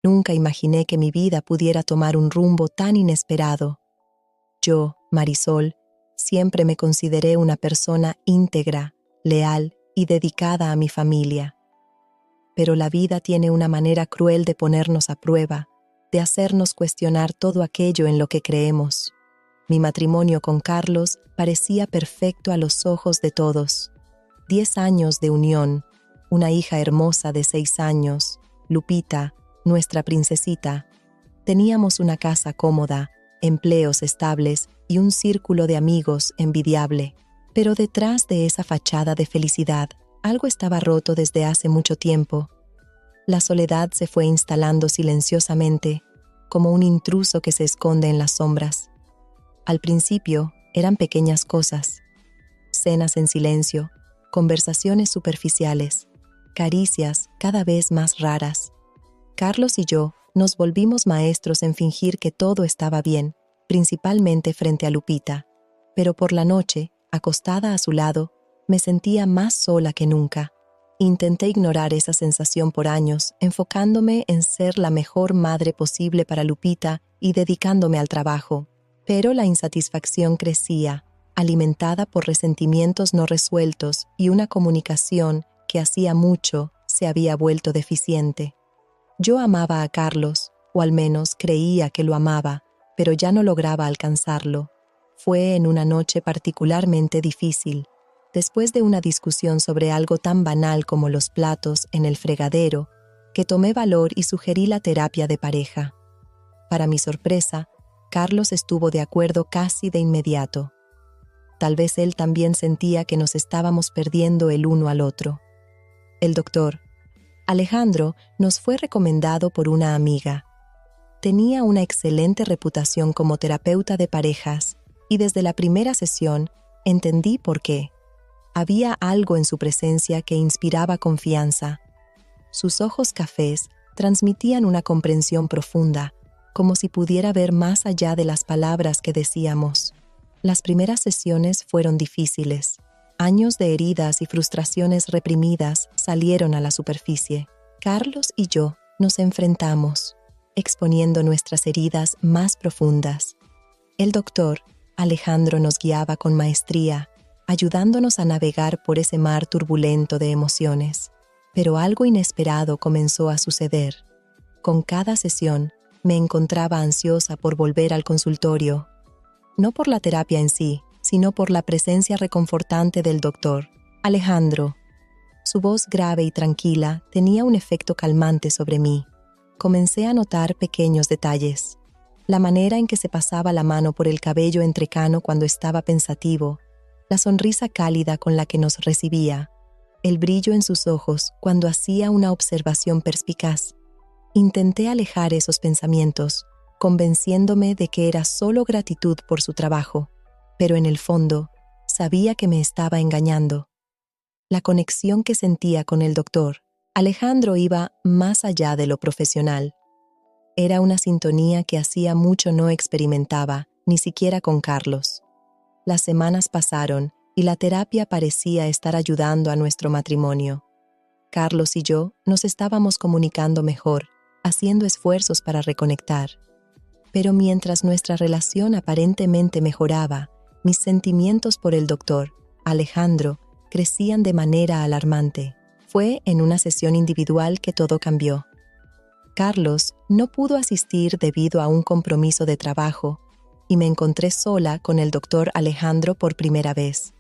Nunca imaginé que mi vida pudiera tomar un rumbo tan inesperado. Yo, Marisol, siempre me consideré una persona íntegra, leal y dedicada a mi familia. Pero la vida tiene una manera cruel de ponernos a prueba, de hacernos cuestionar todo aquello en lo que creemos. Mi matrimonio con Carlos parecía perfecto a los ojos de todos. 10 años de unión, una hija hermosa de 6 años, Lupita, nuestra princesita. Teníamos una casa cómoda, empleos estables y un círculo de amigos envidiable. Pero detrás de esa fachada de felicidad, algo estaba roto desde hace mucho tiempo. La soledad se fue instalando silenciosamente, como un intruso que se esconde en las sombras. Al principio eran pequeñas cosas: cenas en silencio, conversaciones superficiales, caricias cada vez más raras. Carlos y yo nos volvimos maestros en fingir que todo estaba bien, principalmente frente a Lupita, pero por la noche, acostada a su lado, me sentía más sola que nunca. Intenté ignorar esa sensación por años, enfocándome en ser la mejor madre posible para Lupita y dedicándome al trabajo. Pero la insatisfacción crecía, alimentada por resentimientos no resueltos y una comunicación que hacía mucho se había vuelto deficiente. Yo amaba a Carlos, o al menos creía que lo amaba, pero ya no lograba alcanzarlo. Fue en una noche particularmente difícil. Después de una discusión sobre algo tan banal como los platos en el fregadero, que tomé valor y sugerí la terapia de pareja. Para mi sorpresa, Carlos estuvo de acuerdo casi de inmediato. Tal vez él también sentía que nos estábamos perdiendo el uno al otro. El doctor Alejandro nos fue recomendado por una amiga. Tenía una excelente reputación como terapeuta de parejas y desde la primera sesión entendí por qué. Había algo en su presencia que inspiraba confianza. Sus ojos cafés transmitían una comprensión profunda, como si pudiera ver más allá de las palabras que decíamos. Las primeras sesiones fueron difíciles. Años de heridas y frustraciones reprimidas salieron a la superficie. Carlos y yo nos enfrentamos, exponiendo nuestras heridas más profundas. El doctor Alejandro nos guiaba con maestría, ayudándonos a navegar por ese mar turbulento de emociones. Pero algo inesperado comenzó a suceder. Con cada sesión, me encontraba ansiosa por volver al consultorio. No por la terapia en sí, sino por la presencia reconfortante del doctor Alejandro. Su voz grave y tranquila tenía un efecto calmante sobre mí. Comencé a notar pequeños detalles. La manera en que se pasaba la mano por el cabello entrecano cuando estaba pensativo, la sonrisa cálida con la que nos recibía, el brillo en sus ojos cuando hacía una observación perspicaz. Intenté alejar esos pensamientos, convenciéndome de que era solo gratitud por su trabajo, pero en el fondo sabía que me estaba engañando. La conexión que sentía con el doctor Alejandro iba más allá de lo profesional. Era una sintonía que hacía mucho no experimentaba, ni siquiera con Carlos. Las semanas pasaron y la terapia parecía estar ayudando a nuestro matrimonio. Carlos y yo nos estábamos comunicando mejor, haciendo esfuerzos para reconectar. Pero mientras nuestra relación aparentemente mejoraba, mis sentimientos por el doctor Alejandro crecían de manera alarmante. Fue en una sesión individual que todo cambió. Carlos no pudo asistir debido a un compromiso de trabajo y me encontré sola con el doctor Alejandro por primera vez.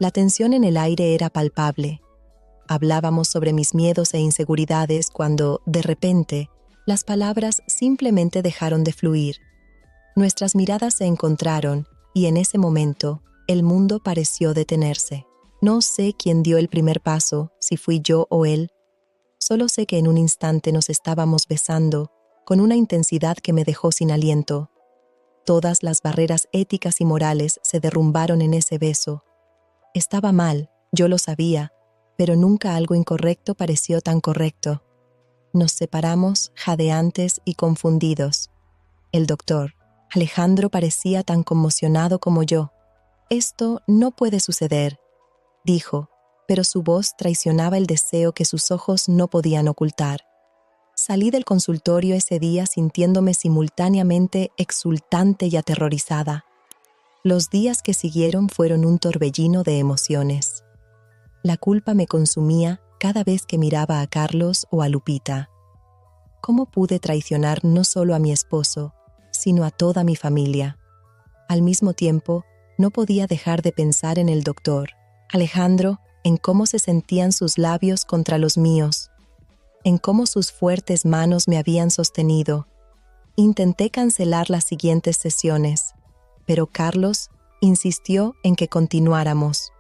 La tensión en el aire era palpable. Hablábamos sobre mis miedos e inseguridades cuando, de repente, las palabras simplemente dejaron de fluir. Nuestras miradas se encontraron y en ese momento el mundo pareció detenerse. No sé quién dio el primer paso, si fui yo o él. Solo sé que en un instante nos estábamos besando con una intensidad que me dejó sin aliento. Todas las barreras éticas y morales se derrumbaron en ese beso. Estaba mal, yo lo sabía, pero nunca algo incorrecto pareció tan correcto. Nos separamos jadeantes y confundidos. El doctor Alejandro parecía tan conmocionado como yo. «Esto no puede suceder», dijo, pero su voz traicionaba el deseo que sus ojos no podían ocultar. Salí del consultorio ese día sintiéndome simultáneamente exultante y aterrorizada. Los días que siguieron fueron un torbellino de emociones. La culpa me consumía cada vez que miraba a Carlos o a Lupita. ¿Cómo pude traicionar no solo a mi esposo, sino a toda mi familia? Al mismo tiempo, no podía dejar de pensar en el doctor, Alejandro, en cómo se sentían sus labios contra los míos, en cómo sus fuertes manos me habían sostenido. Intenté cancelar las siguientes sesiones, pero Carlos insistió en que continuáramos.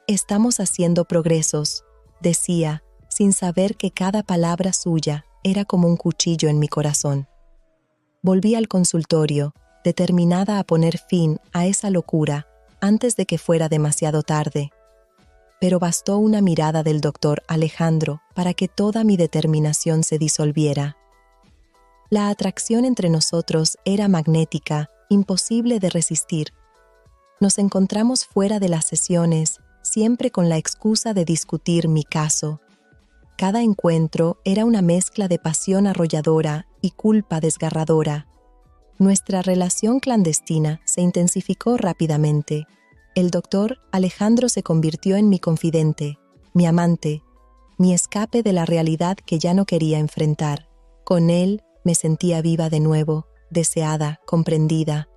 Estamos haciendo progresos, decía, sin saber que cada palabra suya era como un cuchillo en mi corazón. Volví al consultorio, determinada a poner fin a esa locura antes de que fuera demasiado tarde. Pero bastó una mirada del doctor Alejandro para que toda mi determinación se disolviera. La atracción entre nosotros era magnética, imposible de resistir. Nos encontramos fuera de las sesiones, siempre con la excusa de discutir mi caso. Cada encuentro era una mezcla de pasión arrolladora y culpa desgarradora. Nuestra relación clandestina se intensificó rápidamente. El doctor Alejandro se convirtió en mi confidente, mi amante, mi escape de la realidad que ya no quería enfrentar. Con él me sentía viva de nuevo, deseada, comprendida.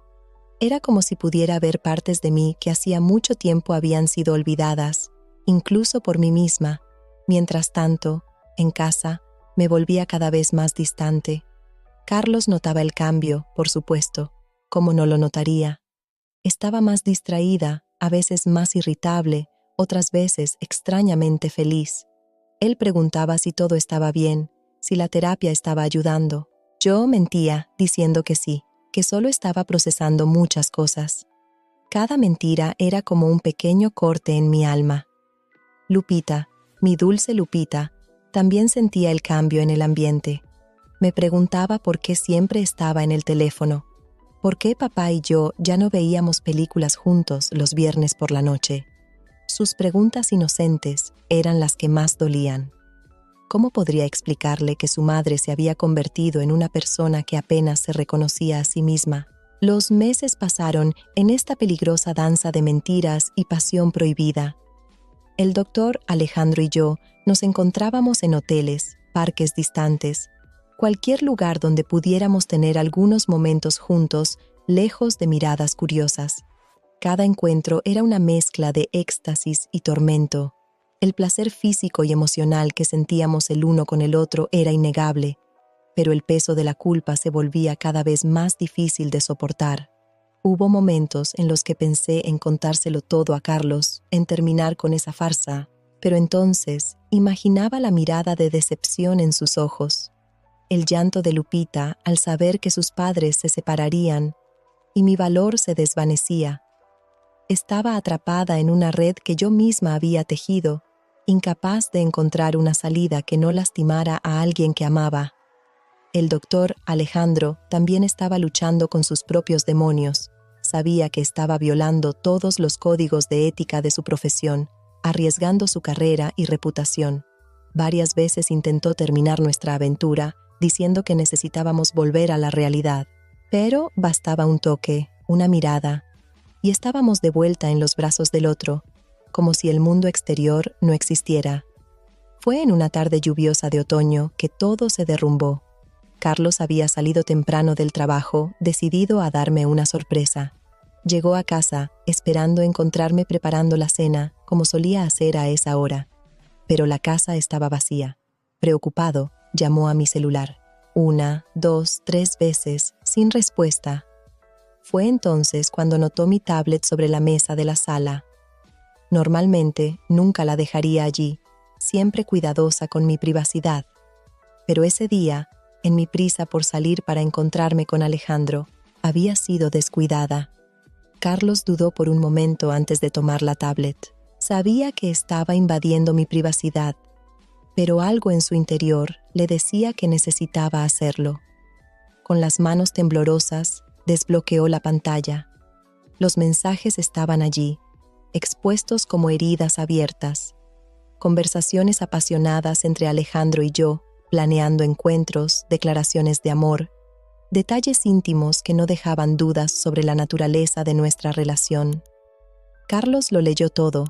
Era como si pudiera ver partes de mí que hacía mucho tiempo habían sido olvidadas, incluso por mí misma. Mientras tanto, en casa, me volvía cada vez más distante. Carlos notaba el cambio, por supuesto, ¿cómo no lo notaría? Estaba más distraída, a veces más irritable, otras veces extrañamente feliz. Él preguntaba si todo estaba bien, si la terapia estaba ayudando. Yo mentía, diciendo que sí, que solo estaba procesando muchas cosas. Cada mentira era como un pequeño corte en mi alma. Lupita, mi dulce Lupita, también sentía el cambio en el ambiente. Me preguntaba por qué siempre estaba en el teléfono, por qué papá y yo ya no veíamos películas juntos los viernes por la noche. Sus preguntas inocentes eran las que más dolían. ¿Cómo podría explicarle que su madre se había convertido en una persona que apenas se reconocía a sí misma? Los meses pasaron en esta peligrosa danza de mentiras y pasión prohibida. El doctor Alejandro y yo nos encontrábamos en hoteles, parques distantes, cualquier lugar donde pudiéramos tener algunos momentos juntos, lejos de miradas curiosas. Cada encuentro era una mezcla de éxtasis y tormento. El placer físico y emocional que sentíamos el uno con el otro era innegable, pero el peso de la culpa se volvía cada vez más difícil de soportar. Hubo momentos en los que pensé en contárselo todo a Carlos, en terminar con esa farsa, pero entonces imaginaba la mirada de decepción en sus ojos, el llanto de Lupita al saber que sus padres se separarían, y mi valor se desvanecía. Estaba atrapada en una red que yo misma había tejido, incapaz de encontrar una salida que no lastimara a alguien que amaba. El doctor Alejandro también estaba luchando con sus propios demonios. Sabía que estaba violando todos los códigos de ética de su profesión, arriesgando su carrera y reputación. Varias veces intentó terminar nuestra aventura, diciendo que necesitábamos volver a la realidad. Pero bastaba un toque, una mirada, y estábamos de vuelta en los brazos del otro, como si el mundo exterior no existiera. Fue en una tarde lluviosa de otoño que todo se derrumbó. Carlos había salido temprano del trabajo, decidido a darme una sorpresa. Llegó a casa, esperando encontrarme preparando la cena, como solía hacer a esa hora. Pero la casa estaba vacía. Preocupado, llamó a mi celular. 1, 2, 3 veces, sin respuesta. Fue entonces cuando notó mi tablet sobre la mesa de la sala. Normalmente, nunca la dejaría allí, siempre cuidadosa con mi privacidad. Pero ese día, en mi prisa por salir para encontrarme con Alejandro, había sido descuidada. Carlos dudó por un momento antes de tomar la tablet. Sabía que estaba invadiendo mi privacidad, pero algo en su interior le decía que necesitaba hacerlo. Con las manos temblorosas, desbloqueó la pantalla. Los mensajes estaban allí, expuestos como heridas abiertas. Conversaciones apasionadas entre Alejandro y yo, planeando encuentros, declaraciones de amor, detalles íntimos que no dejaban dudas sobre la naturaleza de nuestra relación. Carlos lo leyó todo,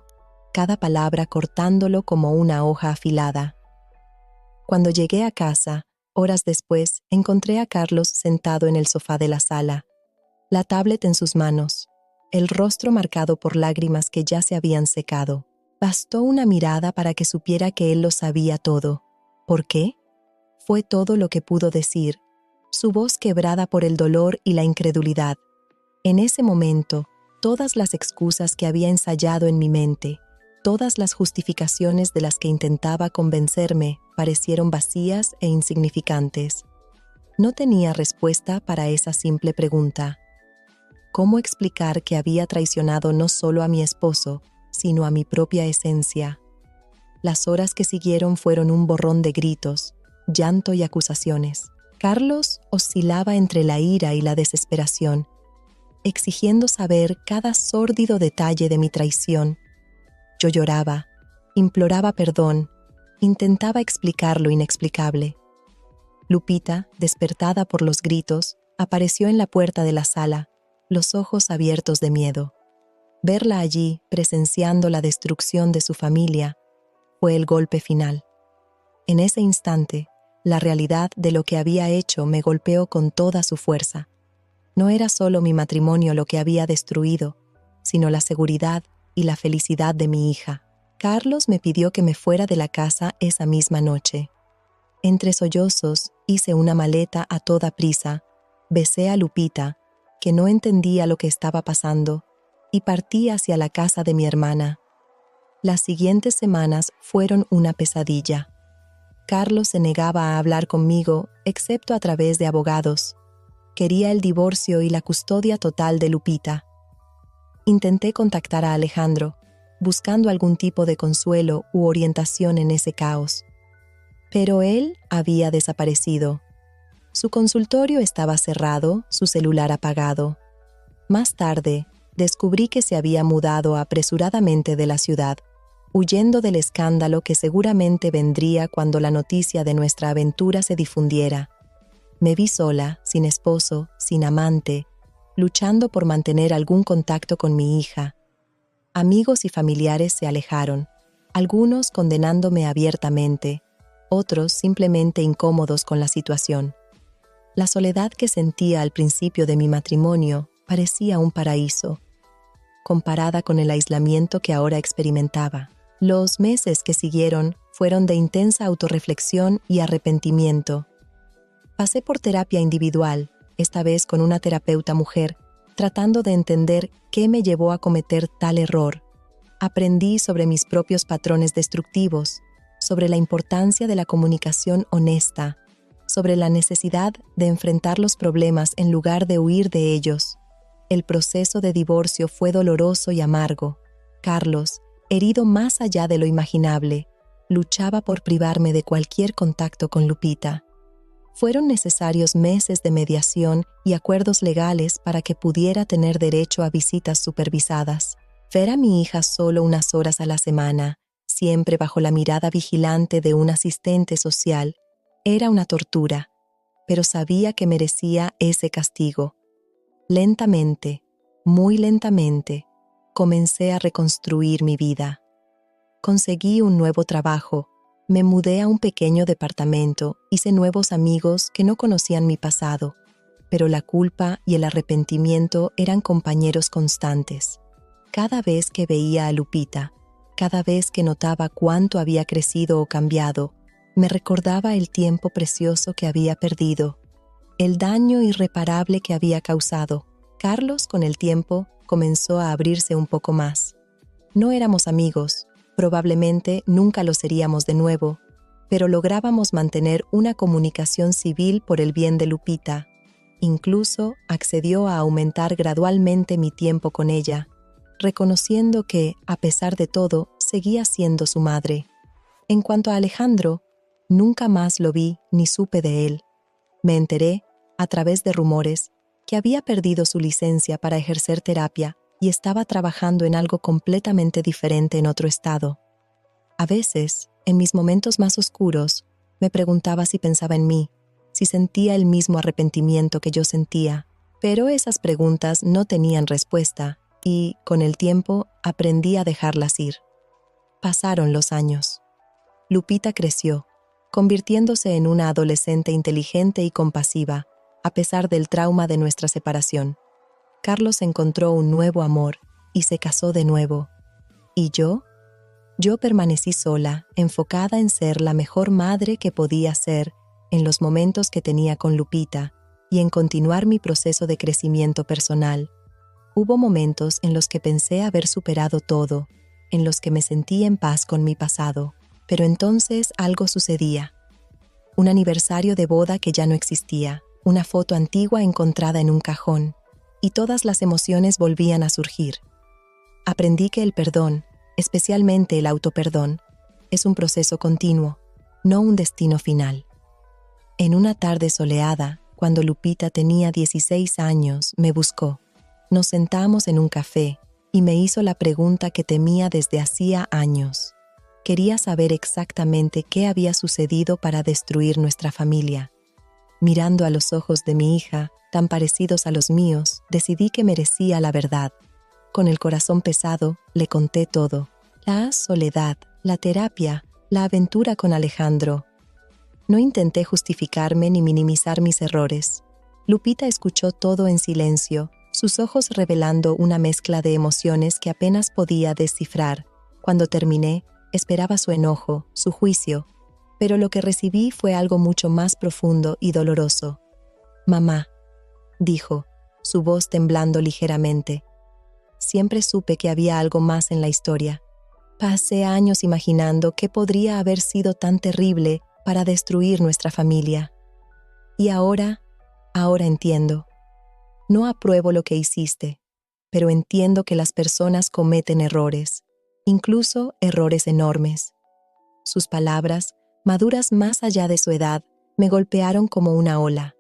cada palabra cortándolo como una hoja afilada. Cuando llegué a casa, horas después, encontré a Carlos sentado en el sofá de la sala, la tablet en sus manos, el rostro marcado por lágrimas que ya se habían secado. Bastó una mirada para que supiera que él lo sabía todo. ¿Por qué? Fue todo lo que pudo decir, su voz quebrada por el dolor y la incredulidad. En ese momento, todas las excusas que había ensayado en mi mente, todas las justificaciones de las que intentaba convencerme, parecieron vacías e insignificantes. No tenía respuesta para esa simple pregunta. ¿Cómo explicar que había traicionado no solo a mi esposo, sino a mi propia esencia? Las horas que siguieron fueron un borrón de gritos, llanto y acusaciones. Carlos oscilaba entre la ira y la desesperación, exigiendo saber cada sórdido detalle de mi traición. Yo lloraba, imploraba perdón, intentaba explicar lo inexplicable. Lupita, despertada por los gritos, apareció en la puerta de la sala, los ojos abiertos de miedo. Verla allí, presenciando la destrucción de su familia, fue el golpe final. En ese instante, la realidad de lo que había hecho me golpeó con toda su fuerza. No era solo mi matrimonio lo que había destruido, sino la seguridad y la felicidad de mi hija. Carlos me pidió que me fuera de la casa esa misma noche. Entre sollozos, hice una maleta a toda prisa, besé a Lupita, que no entendía lo que estaba pasando, y partí hacia la casa de mi hermana. Las siguientes semanas fueron una pesadilla. Carlos se negaba a hablar conmigo, excepto a través de abogados. Quería el divorcio y la custodia total de Lupita. Intenté contactar a Alejandro, buscando algún tipo de consuelo u orientación en ese caos. Pero él había desaparecido. Su consultorio estaba cerrado, su celular apagado. Más tarde, descubrí que se había mudado apresuradamente de la ciudad, huyendo del escándalo que seguramente vendría cuando la noticia de nuestra aventura se difundiera. Me vi sola, sin esposo, sin amante, luchando por mantener algún contacto con mi hija. Amigos y familiares se alejaron, algunos condenándome abiertamente, otros simplemente incómodos con la situación. La soledad que sentía al principio de mi matrimonio parecía un paraíso, comparada con el aislamiento que ahora experimentaba. Los meses que siguieron fueron de intensa autorreflexión y arrepentimiento. Pasé por terapia individual, esta vez con una terapeuta mujer, tratando de entender qué me llevó a cometer tal error. Aprendí sobre mis propios patrones destructivos, sobre la importancia de la comunicación honesta, sobre la necesidad de enfrentar los problemas en lugar de huir de ellos. El proceso de divorcio fue doloroso y amargo. Carlos, herido más allá de lo imaginable, luchaba por privarme de cualquier contacto con Lupita. Fueron necesarios meses de mediación y acuerdos legales para que pudiera tener derecho a visitas supervisadas. Ver a mi hija solo unas horas a la semana, siempre bajo la mirada vigilante de un asistente social, era una tortura, pero sabía que merecía ese castigo. Lentamente, muy lentamente, comencé a reconstruir mi vida. Conseguí un nuevo trabajo, me mudé a un pequeño departamento, hice nuevos amigos que no conocían mi pasado, pero la culpa y el arrepentimiento eran compañeros constantes. Cada vez que veía a Lupita, cada vez que notaba cuánto había crecido o cambiado, me recordaba el tiempo precioso que había perdido, el daño irreparable que había causado. Carlos, con el tiempo, comenzó a abrirse un poco más. No éramos amigos, probablemente nunca lo seríamos de nuevo, pero lográbamos mantener una comunicación civil por el bien de Lupita. Incluso accedió a aumentar gradualmente mi tiempo con ella, reconociendo que, a pesar de todo, seguía siendo su madre. En cuanto a Alejandro, nunca más lo vi ni supe de él. Me enteré, a través de rumores, que había perdido su licencia para ejercer terapia y estaba trabajando en algo completamente diferente en otro estado. A veces, en mis momentos más oscuros, Me preguntaba si pensaba en mí, si sentía el mismo arrepentimiento que yo sentía, pero esas preguntas no tenían respuesta y, con el tiempo, aprendí a dejarlas ir. Pasaron los años. Lupita creció, convirtiéndose en una adolescente inteligente y compasiva, a pesar del trauma de nuestra separación. Carlos encontró un nuevo amor y se casó de nuevo. ¿Y yo? Yo permanecí sola, enfocada en ser la mejor madre que podía ser en los momentos que tenía con Lupita y en continuar mi proceso de crecimiento personal. Hubo momentos en los que pensé haber superado todo, en los que me sentí en paz con mi pasado, pero entonces algo sucedía. Un aniversario de boda que ya no existía, una foto antigua encontrada en un cajón, y todas las emociones volvían a surgir. Aprendí que el perdón, especialmente el autoperdón, es un proceso continuo, no un destino final. En una tarde soleada, cuando Lupita tenía 16 años, me buscó. Nos sentamos en un café y me hizo la pregunta que temía desde hacía años. Quería saber exactamente qué había sucedido para destruir nuestra familia. Mirando a los ojos de mi hija, tan parecidos a los míos, decidí que merecía la verdad. Con el corazón pesado, le conté todo. La soledad, la terapia, la aventura con Alejandro. No intenté justificarme ni minimizar mis errores. Lupita escuchó todo en silencio, sus ojos revelando una mezcla de emociones que apenas podía descifrar. Cuando terminé, esperaba su enojo, su juicio, pero lo que recibí fue algo mucho más profundo y doloroso. «Mamá», dijo, su voz temblando ligeramente. Siempre supe que había algo más en la historia. Pasé años imaginando qué podría haber sido tan terrible para destruir nuestra familia. Y ahora entiendo. No apruebo lo que hiciste, pero entiendo que las personas cometen errores, incluso errores enormes. Sus palabras, maduras más allá de su edad, me golpearon como una ola.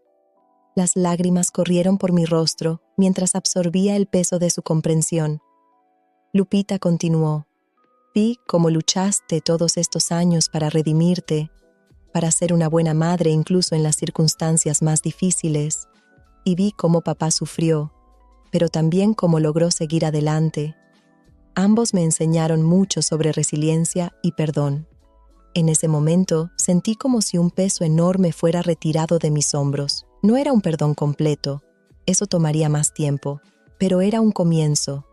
Las lágrimas corrieron por mi rostro mientras absorbía el peso de su comprensión. Lupita continuó. Vi cómo luchaste todos estos años para redimirte, para ser una buena madre incluso en las circunstancias más difíciles, y vi cómo papá sufrió, pero también cómo logró seguir adelante. Ambos me enseñaron mucho sobre resiliencia y perdón. En ese momento sentí como si un peso enorme fuera retirado de mis hombros. No era un perdón completo, eso tomaría más tiempo, pero era un comienzo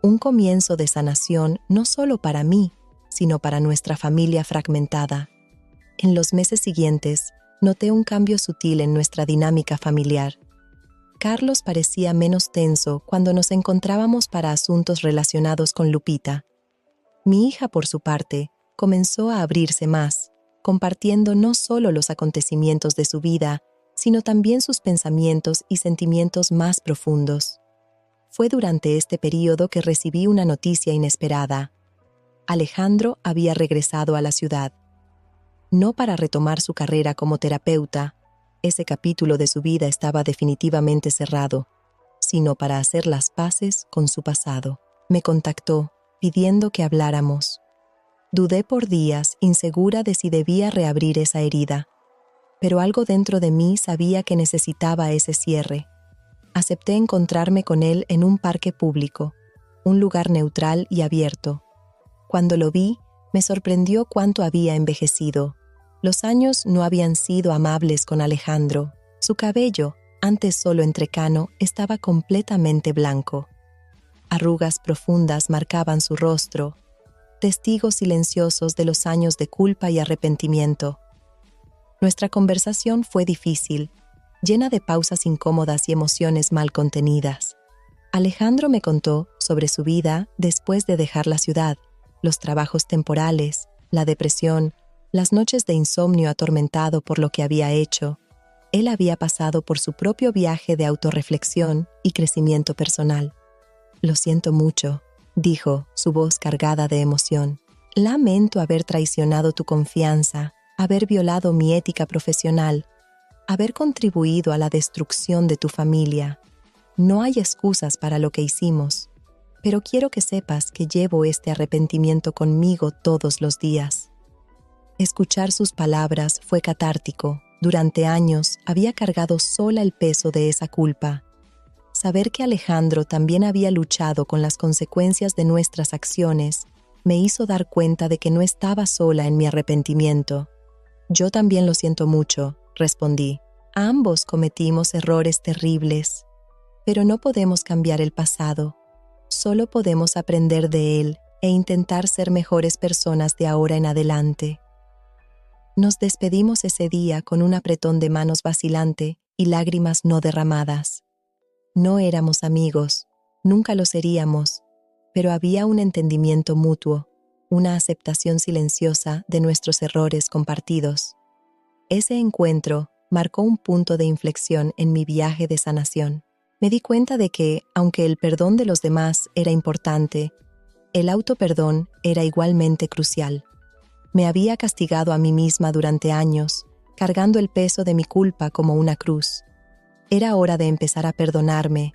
de sanación no solo para mí, sino para nuestra familia fragmentada. En los meses siguientes, noté un cambio sutil en nuestra dinámica familiar. Carlos parecía menos tenso cuando nos encontrábamos para asuntos relacionados con Lupita. Mi hija, por su parte, comenzó a abrirse más, compartiendo no solo los acontecimientos de su vida, sino también sus pensamientos y sentimientos más profundos. Fue durante este período que recibí una noticia inesperada. Alejandro había regresado a la ciudad. No para retomar su carrera como terapeuta, ese capítulo de su vida estaba definitivamente cerrado, sino para hacer las paces con su pasado. Me contactó, pidiendo que habláramos. Dudé por días, insegura de si debía reabrir esa herida, pero algo dentro de mí sabía que necesitaba ese cierre. Acepté encontrarme con él en un parque público, un lugar neutral y abierto. Cuando lo vi, me sorprendió cuánto había envejecido. Los años no habían sido amables con Alejandro. Su cabello, antes solo entrecano, estaba completamente blanco. Arrugas profundas marcaban su rostro, testigos silenciosos de los años de culpa y arrepentimiento. Nuestra conversación fue difícil, llena de pausas incómodas y emociones mal contenidas. Alejandro me contó sobre su vida después de dejar la ciudad, los trabajos temporales, la depresión, las noches de insomnio atormentado por lo que había hecho. Él había pasado por su propio viaje de autorreflexión y crecimiento personal. «Lo siento mucho», dijo, su voz cargada de emoción. «Lamento haber traicionado tu confianza, haber violado mi ética profesional, haber contribuido a la destrucción de tu familia. No hay excusas para lo que hicimos, pero quiero que sepas que llevo este arrepentimiento conmigo todos los días». Escuchar sus palabras fue catártico. Durante años había cargado sola el peso de esa culpa. Saber que Alejandro también había luchado con las consecuencias de nuestras acciones me hizo dar cuenta de que no estaba sola en mi arrepentimiento. Yo también lo siento mucho, respondí. Ambos cometimos errores terribles, pero no podemos cambiar el pasado. Solo podemos aprender de él e intentar ser mejores personas de ahora en adelante. Nos despedimos ese día con un apretón de manos vacilante y lágrimas no derramadas. No éramos amigos, nunca lo seríamos, pero había un entendimiento mutuo, una aceptación silenciosa de nuestros errores compartidos. Ese encuentro marcó un punto de inflexión en mi viaje de sanación. Me di cuenta de que, aunque el perdón de los demás era importante, el autoperdón era igualmente crucial. Me había castigado a mí misma durante años, cargando el peso de mi culpa como una cruz. Era hora de empezar a perdonarme,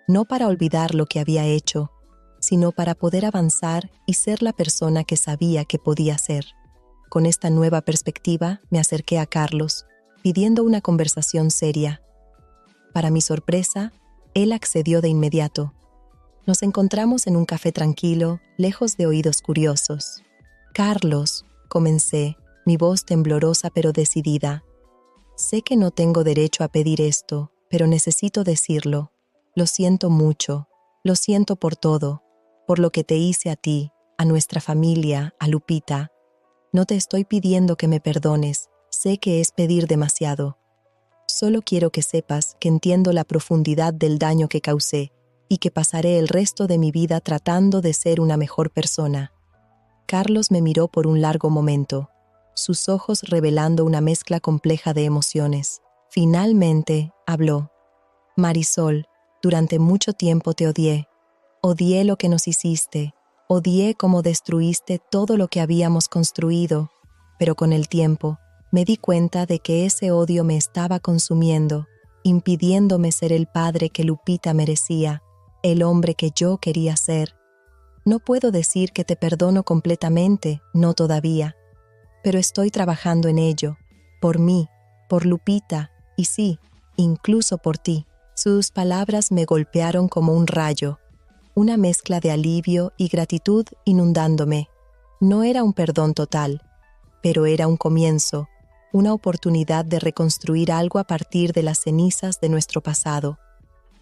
no para olvidar lo que había hecho, sino para poder avanzar y ser la persona que sabía que podía ser. Con esta nueva perspectiva, me acerqué a Carlos, pidiendo una conversación seria. Para mi sorpresa, él accedió de inmediato. Nos encontramos en un café tranquilo, lejos de oídos curiosos. Carlos, comencé, mi voz temblorosa pero decidida. Sé que no tengo derecho a pedir esto, pero necesito decirlo. Lo siento mucho, lo siento por todo, por lo que te hice a ti, a nuestra familia, a Lupita. No te estoy pidiendo que me perdones, sé que es pedir demasiado. Solo quiero que sepas que entiendo la profundidad del daño que causé y que pasaré el resto de mi vida tratando de ser una mejor persona. Carlos me miró por un largo momento, sus ojos revelando una mezcla compleja de emociones. Finalmente, habló. Marisol, durante mucho tiempo te odié. Odié lo que nos hiciste. Odié cómo destruiste todo lo que habíamos construido. Pero con el tiempo, me di cuenta de que ese odio me estaba consumiendo, impidiéndome ser el padre que Lupita merecía, el hombre que yo quería ser. No puedo decir que te perdono completamente, no todavía, pero estoy trabajando en ello, por mí, por Lupita, y sí, incluso por ti. Sus palabras me golpearon como un rayo, una mezcla de alivio y gratitud inundándome. No era un perdón total, pero era un comienzo, una oportunidad de reconstruir algo a partir de las cenizas de nuestro pasado.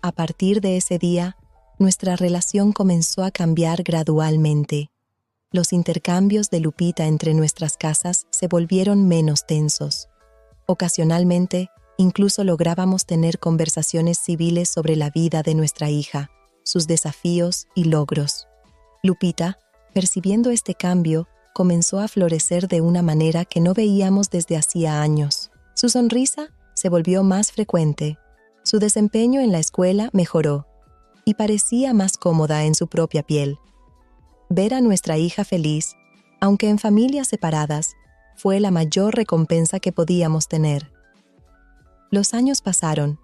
A partir de ese día, nuestra relación comenzó a cambiar gradualmente. Los intercambios de Lupita entre nuestras casas se volvieron menos tensos. Ocasionalmente, incluso lográbamos tener conversaciones civiles sobre la vida de nuestra hija, sus desafíos y logros. Lupita, percibiendo este cambio, comenzó a florecer de una manera que no veíamos desde hacía años. Su sonrisa se volvió más frecuente, su desempeño en la escuela mejoró y parecía más cómoda en su propia piel. Ver a nuestra hija feliz, aunque en familias separadas, fue la mayor recompensa que podíamos tener. Los años pasaron,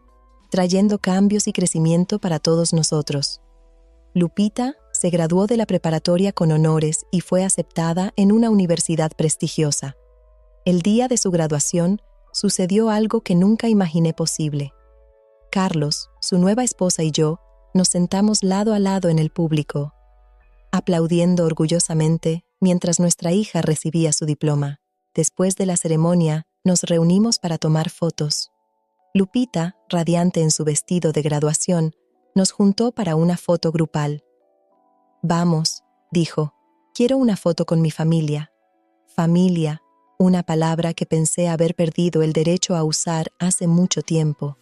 trayendo cambios y crecimiento para todos nosotros. Lupita se graduó de la preparatoria con honores y fue aceptada en una universidad prestigiosa. El día de su graduación, sucedió algo que nunca imaginé posible. Carlos, su nueva esposa y yo, nos sentamos lado a lado en el público, aplaudiendo orgullosamente mientras nuestra hija recibía su diploma. Después de la ceremonia, nos reunimos para tomar fotos. Lupita, radiante en su vestido de graduación, nos juntó para una foto grupal. «Vamos», dijo, «quiero una foto con mi familia». Familia, una palabra que pensé haber perdido el derecho a usar hace mucho tiempo.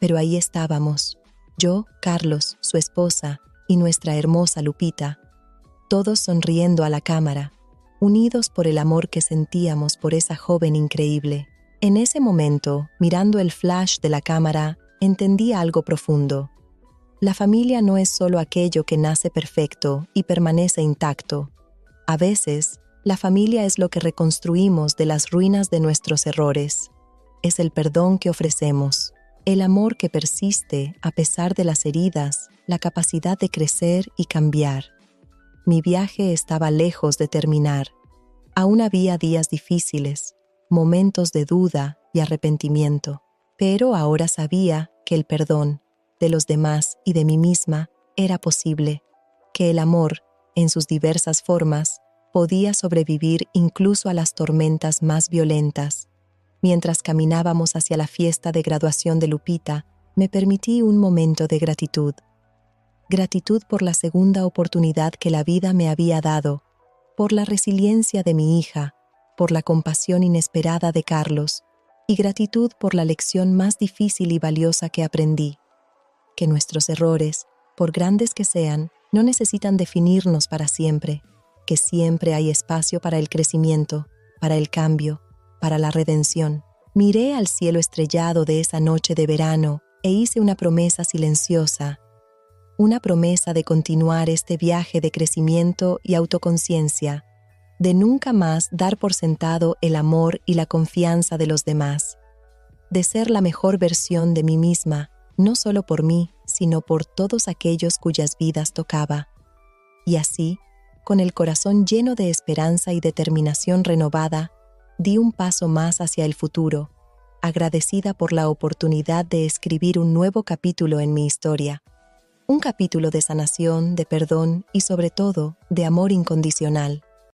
Pero ahí estábamos, yo, Carlos, su esposa, y nuestra hermosa Lupita, todos sonriendo a la cámara, unidos por el amor que sentíamos por esa joven increíble. En ese momento, mirando el flash de la cámara, entendí algo profundo. La familia no es solo aquello que nace perfecto y permanece intacto. A veces, la familia es lo que reconstruimos de las ruinas de nuestros errores. Es el perdón que ofrecemos, el amor que persiste a pesar de las heridas, la capacidad de crecer y cambiar. Mi viaje estaba lejos de terminar. Aún había días difíciles, momentos de duda y arrepentimiento, pero ahora sabía que el perdón de los demás y de mí misma era posible, que el amor, en sus diversas formas, podía sobrevivir incluso a las tormentas más violentas. Mientras caminábamos hacia la fiesta de graduación de Lupita, me permití un momento de gratitud. Gratitud por la segunda oportunidad que la vida me había dado, por la resiliencia de mi hija, por la compasión inesperada de Carlos, y gratitud por la lección más difícil y valiosa que aprendí: que nuestros errores, por grandes que sean, no necesitan definirnos para siempre, que siempre hay espacio para el crecimiento, para el cambio, para la redención. Miré al cielo estrellado de esa noche de verano e hice una promesa silenciosa, una promesa de continuar este viaje de crecimiento y autoconciencia, de nunca más dar por sentado el amor y la confianza de los demás, de ser la mejor versión de mí misma, no solo por mí, sino por todos aquellos cuyas vidas tocaba. Y así, con el corazón lleno de esperanza y determinación renovada, di un paso más hacia el futuro, agradecida por la oportunidad de escribir un nuevo capítulo en mi historia. Un capítulo de sanación, de perdón y sobre todo, de amor incondicional.